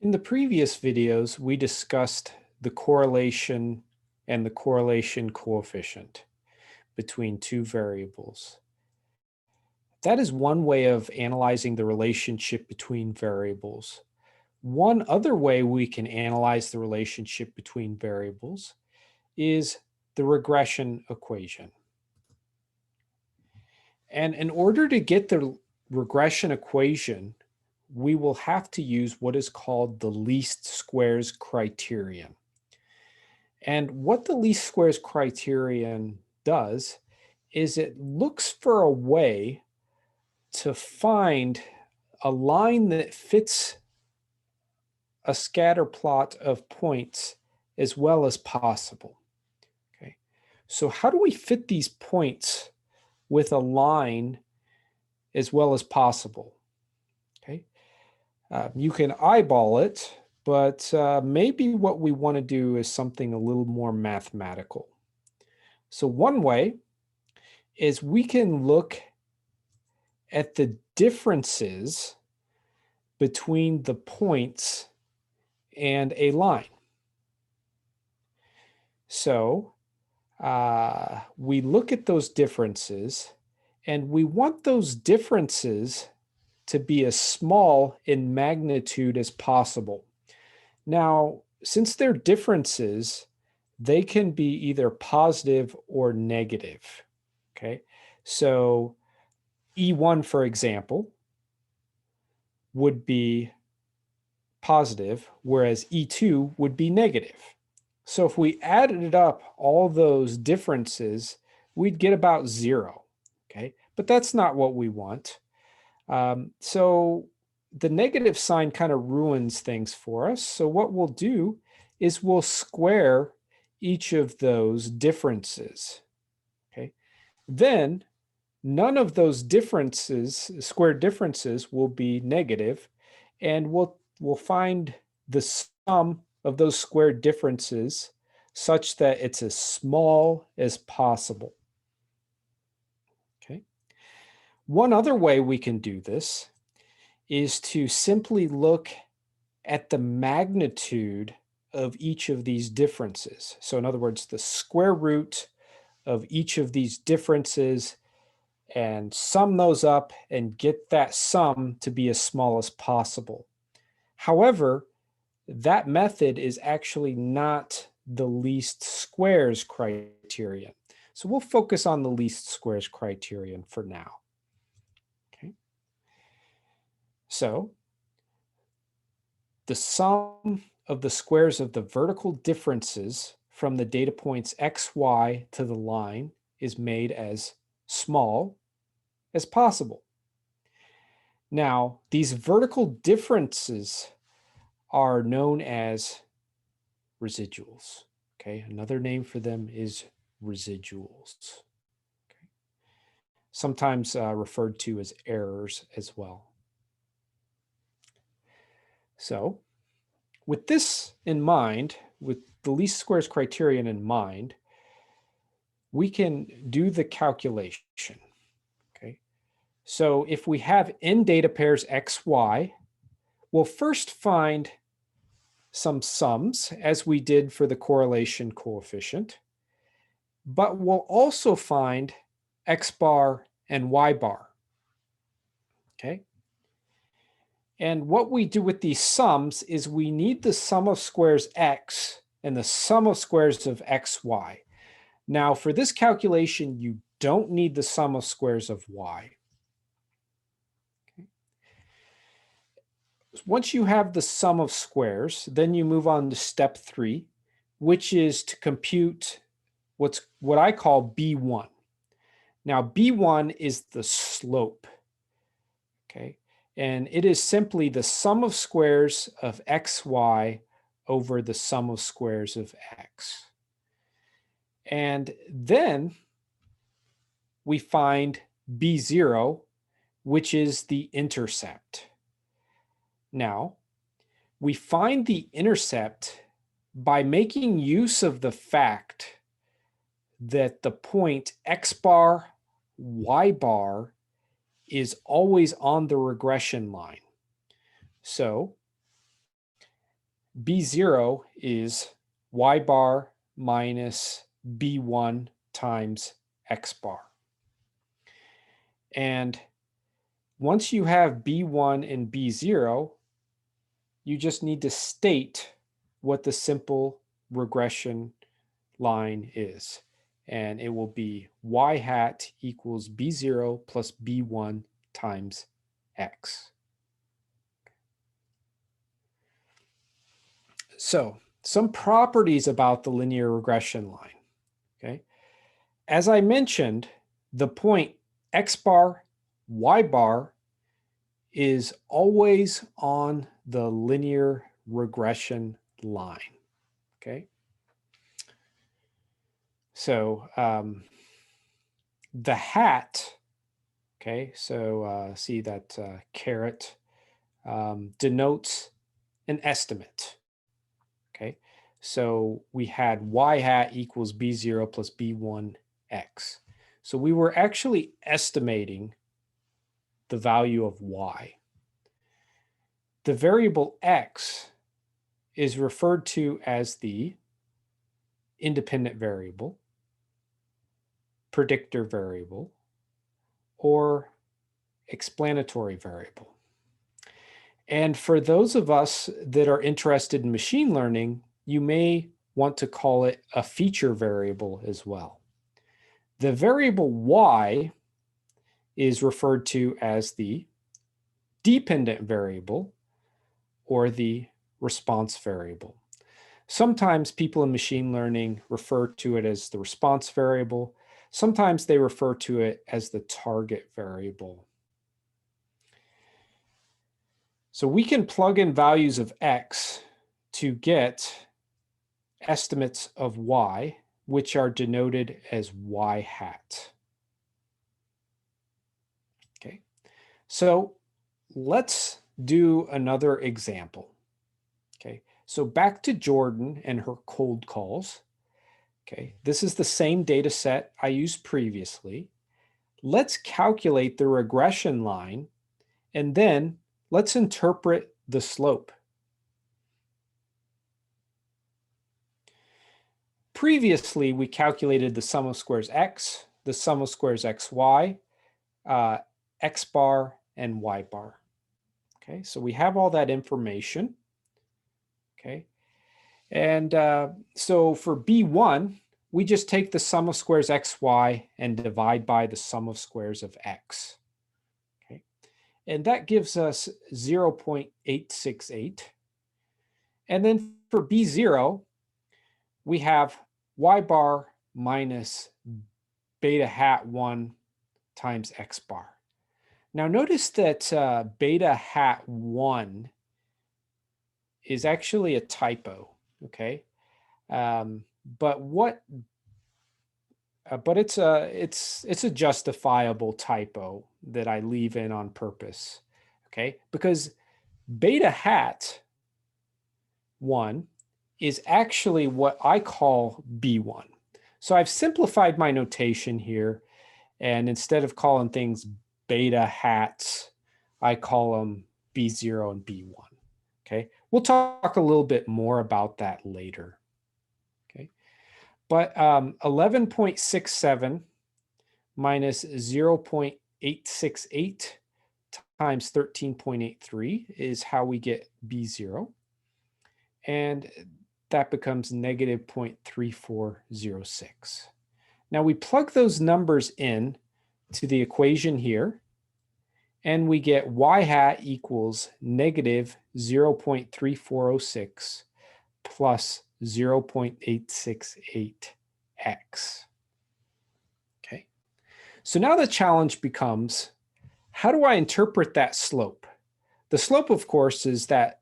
In the previous videos, we discussed the correlation and the correlation coefficient between two variables. That is one way of analyzing the relationship between variables. One other way we can analyze the relationship between variables is the regression equation. And in order to get the regression equation, we will have to use what is called the least squares criterion. And what the least squares criterion does is it looks for a way to find a line that fits a scatter plot of points as well as possible. Okay, so how do we fit these points with a line as well as possible? Okay, you can eyeball it, but maybe what we want to do is something a little more mathematical. So one way is we can look at the differences between the points and a line. So we look at those differences, and we want those differences to be as small in magnitude as possible. Now, since they're differences, they can be either positive or negative. Okay, so E1, for example, would be positive, whereas E2 would be negative. So if we added up all those differences, we'd get about 0. Okay, but that's not what we want. So the negative sign kind of ruins things for us. So what we'll do is we'll square each of those differences. Okay, then none of those differences, square differences, will be negative, and we'll find the sum of those square differences such that it's as small as possible. Okay. One other way we can do this is to simply look at the magnitude of each of these differences. So in other words, the square root of each of these differences, and sum those up and get that sum to be as small as possible. However, that method is actually not the least squares criterion. So we'll focus on the least squares criterion for now. Okay. So the sum of the squares of the vertical differences from the data points x, y to the line is made as small as possible. Now, these vertical differences are known as residuals. Okay, another name for them is residuals. Okay. Sometimes referred to as errors as well. So, with this in mind, with the least squares criterion in mind, we can do the calculation. Okay, so if we have n data pairs x, y, we'll first find some sums, as we did for the correlation coefficient, but we'll also find x bar and y bar. Okay. And what we do with these sums is we need the sum of squares x and the sum of squares of x, y. Now, for this calculation, you don't need the sum of squares of y. Okay. Once you have the sum of squares, then you move on to step 3, which is to compute what I call B1. Now, B1 is the slope. Okay. And it is simply the sum of squares of x, y over the sum of squares of x. And then we find B0, which is the intercept. Now, we find the intercept by making use of the fact that the point x bar, y bar is always on the regression line. So B0 is y bar minus B1 times X bar. And once you have B1 and B0, you just need to state what the simple regression line is. And it will be y hat equals B0 plus B1 times X. So some properties about the linear regression line. Okay. As I mentioned, the point X bar, Y bar is always on the linear regression line. Okay. So the hat, okay, so see that caret denotes an estimate. Okay, so we had y hat equals B0 plus B1x. So we were actually estimating the value of y. The variable x is referred to as the independent variable, predictor variable, or explanatory variable. And for those of us that are interested in machine learning, you may want to call it a feature variable as well. The variable y is referred to as the dependent variable or the response variable. Sometimes people in machine learning refer to it as the response variable. Sometimes they refer to it as the target variable. So we can plug in values of x to get estimates of y, which are denoted as y hat. Okay, so let's do another example. Okay, so back to Jordan and her cold calls. Okay, this is the same data set I used previously. Let's calculate the regression line, and then let's interpret the slope. Previously, we calculated the sum of squares x, the sum of squares xy, x bar, and y bar. Okay, so we have all that information. Okay, and so for B1, we just take the sum of squares xy and divide by the sum of squares of x. Okay, and that gives us 0.868. And then for B0, we have y bar minus beta hat 1 times x bar. Now notice that beta hat 1 is actually a typo, okay? But it's a justifiable typo that I leave in on purpose, okay? Because beta hat 1 is actually what I call B1. So I've simplified my notation here, and instead of calling things beta hats, I call them B0 and B1. Okay, we'll talk a little bit more about that later. Okay, but 11.67 minus 0.868 times 13.83 is how we get B0. And that becomes negative 0.3406. Now we plug those numbers in to the equation here, and we get y hat equals negative 0.3406 plus 0.868x. Okay, so now the challenge becomes, how do I interpret that slope? The slope, of course, is that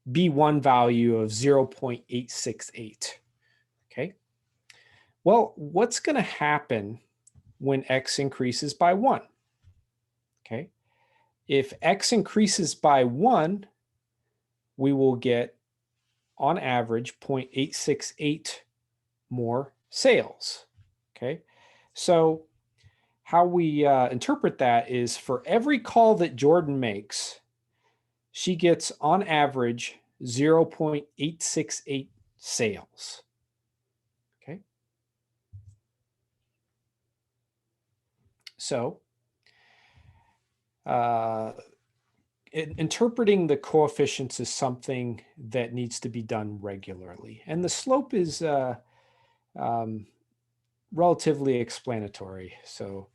B1 value of 0.868. Okay, well, what's going to happen when x increases by 1? Okay, if x increases by 1, we will get, on average, 0.868 more sales. Okay, so how we interpret that is, for every call that Jordan makes, she gets, on average, 0.868 sales. Okay. So interpreting the coefficients is something that needs to be done regularly. And the slope is relatively explanatory. So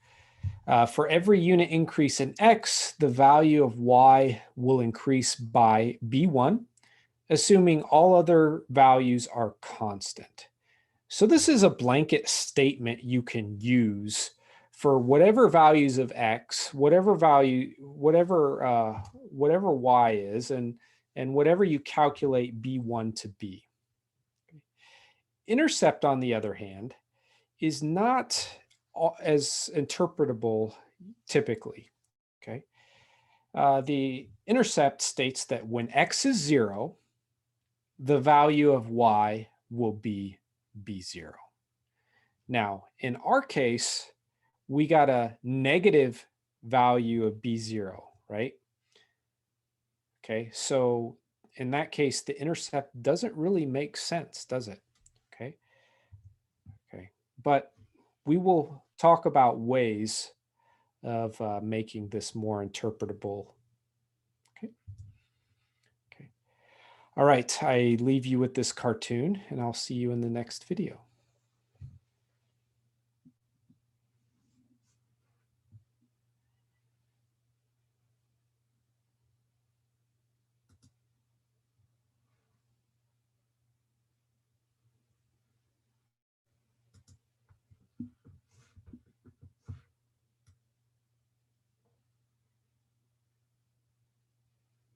for every unit increase in X, the value of Y will increase by B1, assuming all other values are constant. So this is a blanket statement you can use for whatever values of X, whatever value, whatever Y is, and whatever you calculate B1 to be. Intercept, on the other hand, is not as interpretable typically. Okay. The intercept states that when X is 0, the value of Y will be B0. Now, in our case, we got a negative value of B0, right? Okay, so in that case, the intercept doesn't really make sense, does it? Okay, okay. But we will talk about ways of making this more interpretable. Okay. Okay. All right, I leave you with this cartoon, and I'll see you in the next video.